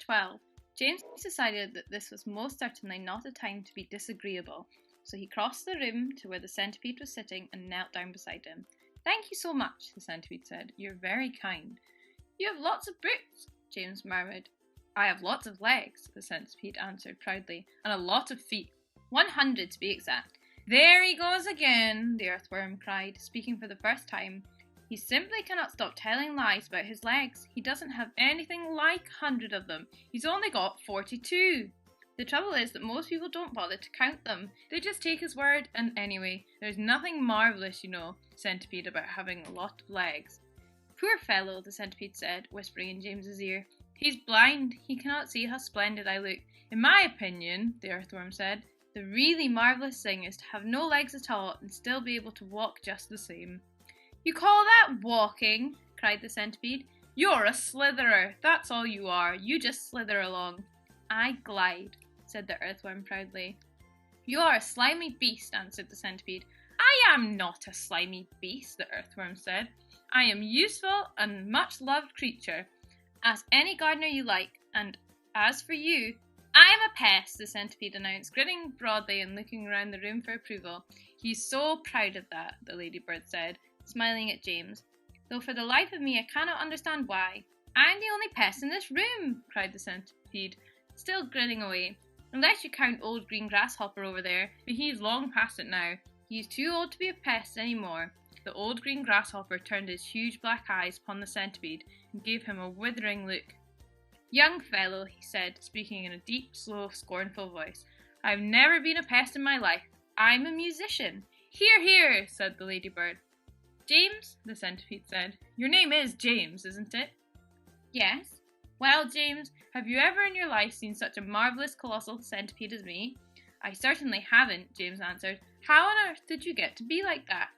12. James decided that this was most certainly not a time to be disagreeable, so he crossed the room to where the centipede was sitting and knelt down beside him. "Thank you so much," the centipede said. "You're very kind." "You have lots of boots," James murmured. "I have lots of legs," the centipede answered proudly, "and a lot of feet. 100 to be exact." "There he goes again," the earthworm cried, speaking for the first time. "He simply cannot stop telling lies about his legs. He doesn't have anything like 100 of them. He's only got 42. The trouble is that most people don't bother to count them. They just take his word, and anyway, there's nothing marvellous, centipede, about having a lot of legs." "Poor fellow," the centipede said, whispering in James's ear. "He's blind. He cannot see how splendid I look. In my opinion," the earthworm said, "the really marvellous thing is to have no legs at all and still be able to walk just the same." "You call that walking?" cried the centipede. "You're a slitherer, that's all you are. You just slither along." "I glide," said the earthworm proudly. "You are a slimy beast," answered the centipede. "I am not a slimy beast," the earthworm said. "I am useful and much loved creature. Ask any gardener you like, and as for you—" "I am a pest," the centipede announced, grinning broadly and looking around the room for approval. "He's so proud of that," the ladybird said, smiling at James, "though for the life of me I cannot understand why." "I'm the only pest in this room," cried the centipede, still grinning away, "unless you count old green grasshopper over there, but he's long past it now. He's too old to be a pest any more." The old green grasshopper turned his huge black eyes upon the centipede and gave him a withering look. "Young fellow," he said, speaking in a deep, slow, scornful voice, "I've never been a pest in my life. I'm a musician." "Hear, hear," said the ladybird. "James," the centipede said. "Your name is James, isn't it?" "Yes." "Well, James, have you ever in your life seen such a marvellous colossal centipede as me?" "I certainly haven't," James answered. "How on earth did you get to be like that?"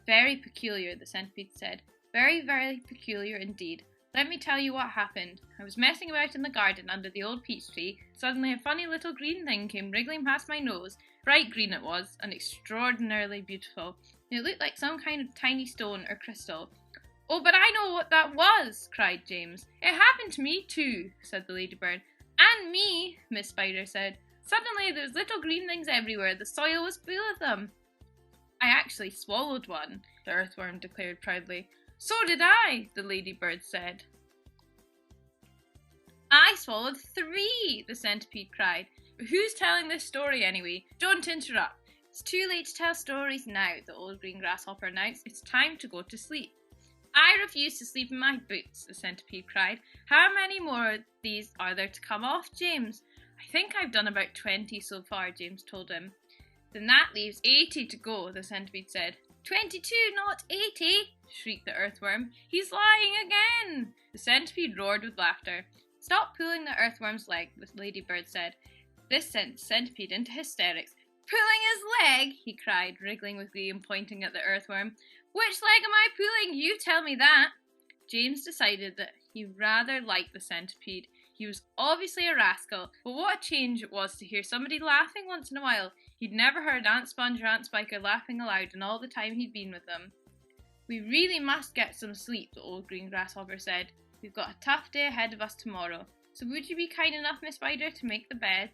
"Very peculiar," the centipede said. "Very, very peculiar indeed. Let me tell you what happened. I was messing about in the garden under the old peach tree. Suddenly a funny little green thing came wriggling past my nose. Bright green it was, and extraordinarily beautiful. It looked like some kind of tiny stone or crystal." "Oh, but I know what that was!" cried James. "It happened to me too," said the ladybird. "And me," Miss Spider said. "Suddenly there was little green things everywhere. The soil was full of them." "I actually swallowed one," the earthworm declared proudly. "So did I," the ladybird said. "I swallowed 3, the centipede cried. "But who's telling this story anyway? Don't interrupt." "It's too late to tell stories now," the old green grasshopper announced. "It's time to go to sleep." "I refuse to sleep in my boots," the centipede cried. "How many more of these are there to come off, James?" "I think I've done about 20 so far," James told him. "Then that leaves 80 to go," the centipede said. 22, not 80, shrieked the earthworm. "He's lying again." The centipede roared with laughter. "Stop pulling the earthworm's leg," the ladybird said. This sent the centipede into hysterics. "Pulling his leg?" he cried, wriggling with glee and pointing at the earthworm. "Which leg am I pulling? You tell me that." James decided that he rather liked the centipede. He was obviously a rascal, but what a change it was to hear somebody laughing once in a while. He'd never heard Aunt Sponge or Aunt Spiker laughing aloud in all the time he'd been with them. "We really must get some sleep," the old green grasshopper said. "We've got a tough day ahead of us tomorrow. So would you be kind enough, Miss Spider, to make the bed?"